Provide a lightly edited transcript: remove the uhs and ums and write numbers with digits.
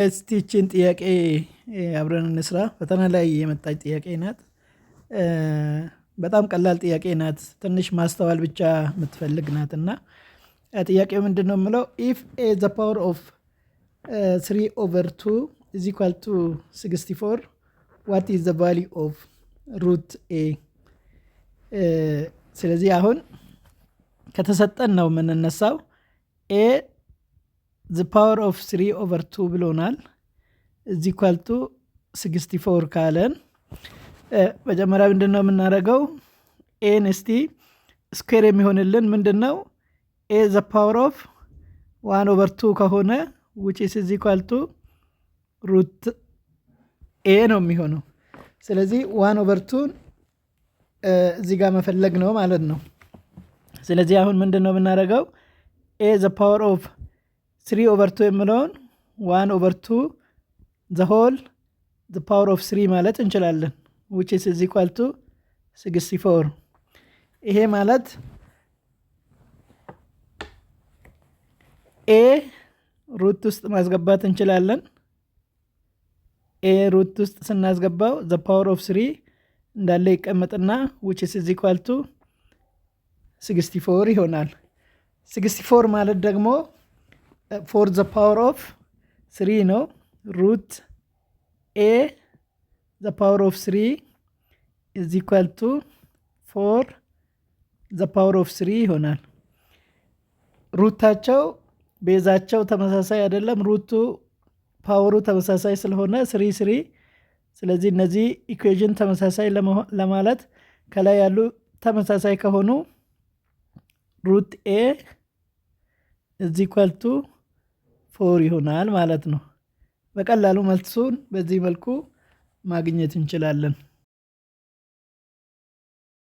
እስቲችን ጥያቄ አብረን እንስራ። ፈተና ላይ የመጣች ጥያቄ ናት። በጣም ቀላል ጥያቄ ናት። ትንሽ ማስተዋል ብቻ የምትፈልግ ናት እና ጥያቄው ምንድን ነው የምለው ኢፍ ኤ ዘ ፓወር ኦፍ 3/2 is equal to 64 what is the value of root a? ስለዚህ አሁን ከተሰጠን ነው የምንነሳው። ኤ the power of 3/2 ብሎናል is equal to 64 ካለን መጀመሪያ ምንድነው የምናደርገው? ኤን እስቲ ስኩዌር የሚሆንልን ምንድነው? a the power of 1/2 ከሆነ which is equal to root a ነው የሚሆነው። ስለዚህ 1/2 እዚህ ጋር መፈለግ ነው ማለት ነው። ስለዚህ አሁን ምንድነው የምናደርገው? a the power of 3/2 የምለውን 1/2 the whole the power of 3 ማለት እንችላለን which is equal to 64። ይሄ ማለት a ሩት ውስጥ ማስገባት እንችላለን። a ሩት ውስጥ ስናስገባው the power of 3 እንዳለ ይቀመጥና which is equal to 64 ይሆናል። 64 ማለት ደግሞ for the power of 3 ነው። root a the power of 3 is equal to 4 the power of 3 ይሆናል። ሩታቸው ቤዛቸው ተመሳሳይ አይደለም። ሩቱ ፓወሩ ተመሳሳይ ስለሆነ 3 ስለዚህ እነዚህ ኢኩዌሽን ተመሳሳይ ለማለት ከላይ ያሉ ተመሳሳይ ከሆኑ root a is equal to 4 ይሆናል ማለት ነው። በቀላሉ መልሱን በዚህ መልኩ ማግኘት እንችላለን።